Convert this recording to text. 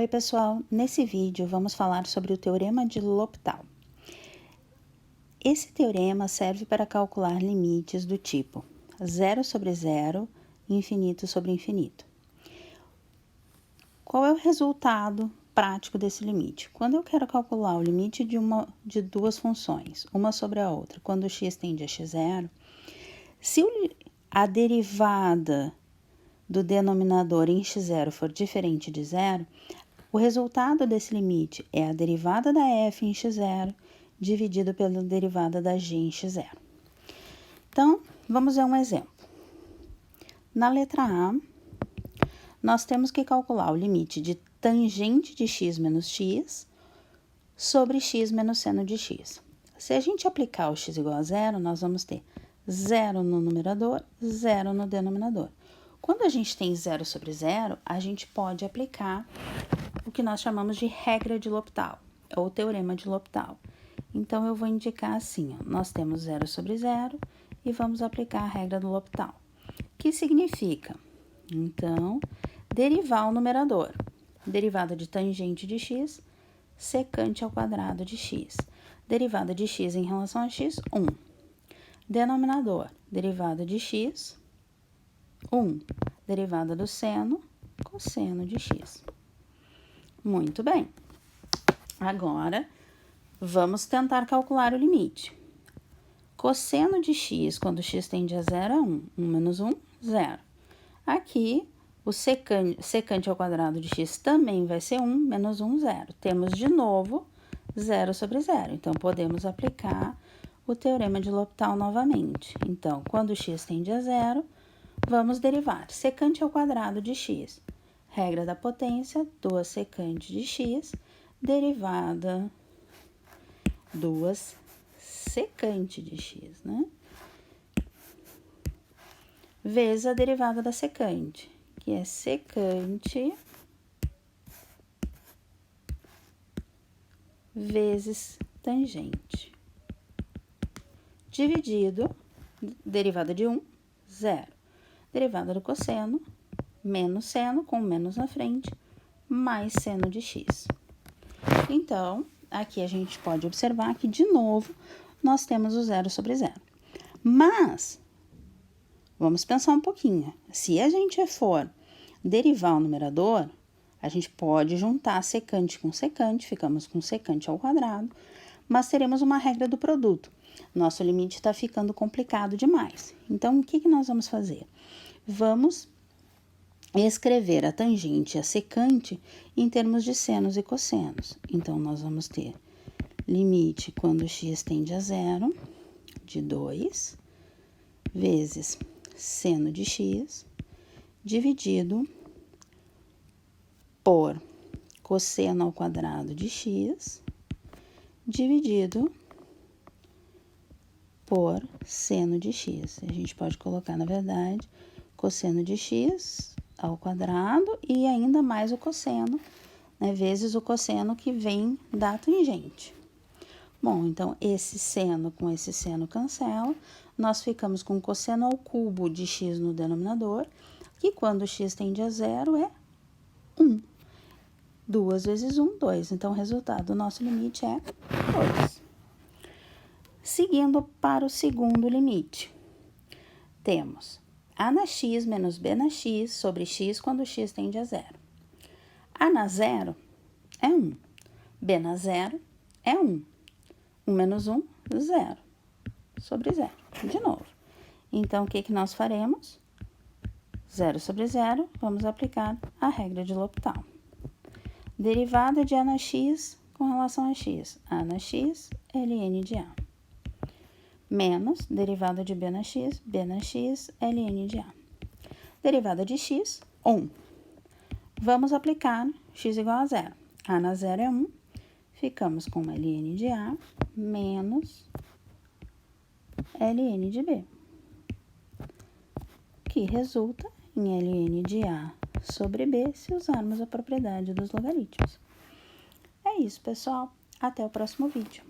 Oi pessoal, nesse vídeo vamos falar sobre o Teorema de L'Hopital. Esse teorema serve para calcular limites do tipo 0 sobre 0, infinito sobre infinito. Qual é o resultado prático desse limite? Quando eu quero calcular o limite de duas funções, uma sobre a outra, quando x tende a x0, se a derivada do denominador em x0 for diferente de zero, o resultado desse limite é a derivada da f em x0 dividido pela derivada da g em x0. Então, vamos ver um exemplo. Na letra A, nós temos que calcular o limite de tangente de x menos x sobre x menos seno de x. Se a gente aplicar o x igual a zero, nós vamos ter 0 no numerador, 0 no denominador. Quando a gente tem 0 sobre 0, a gente pode aplicar o que nós chamamos de regra de L'Hopital, ou teorema de L'Hopital. Então, eu vou indicar assim, ó, nós temos 0 sobre 0 e vamos aplicar a regra do L'Hopital, que significa, então, derivar o numerador, derivada de tangente de x, secante ao quadrado de x. Derivada de x em relação a x, 1. Denominador, derivada de x, 1. Derivada do seno, cosseno de x. Muito bem. Agora, vamos tentar calcular o limite. Cosseno de x, quando x tende a zero, é 1. 1 menos 1, 0. Aqui, o secante ao quadrado de x também vai ser 1, menos 1, 0. Temos, de novo, 0 sobre 0. Então, podemos aplicar o teorema de L'Hopital novamente. Então, quando x tende a 0, vamos derivar secante ao quadrado de x. Regra da potência, 2 secante de x, derivada 2 secante de x, né? Vezes a derivada da secante, que é secante vezes tangente. Dividido, derivada de 1, 0. Derivada do cosseno, menos seno, com menos na frente, mais seno de x. Então, aqui a gente pode observar que, de novo, nós temos o 0 sobre 0. Mas, vamos pensar um pouquinho. Se a gente for derivar o numerador, a gente pode juntar secante com secante, ficamos com secante ao quadrado, mas teremos uma regra do produto. Nosso limite está ficando complicado demais. Então, o que nós vamos fazer? Vamos escrever a tangente e a secante em termos de senos e cossenos. Então, nós vamos ter limite quando x tende a 0, de 2, vezes seno de x, dividido por cosseno ao quadrado de x, dividido por seno de x. A gente pode colocar, na verdade, cosseno de x ao quadrado e ainda mais o cosseno, né, vezes o cosseno que vem da tangente. Bom, então, esse seno com esse seno cancela, nós ficamos com cosseno ao cubo de x no denominador, que quando x tende a 0 é 1. 2 vezes 1, 2. Então, o resultado do nosso limite é 2. Seguindo para o segundo limite, temos a na x menos b na x sobre x quando x tende a 0. A na 0 é 1. B na 0 é 1. 1 menos 1, 0. Sobre 0. De novo. Então, o que nós faremos? 0 sobre 0, vamos aplicar a regra de L'Hopital. Derivada de a na x com relação a x. A na x, ln de a. Menos derivada de b na x, ln de a. Derivada de x, 1. Vamos aplicar x igual a 0. A na 0 é 1. Ficamos com ln de a menos ln de b, que resulta em ln de a sobre b se usarmos a propriedade dos logaritmos. É isso, pessoal. Até o próximo vídeo.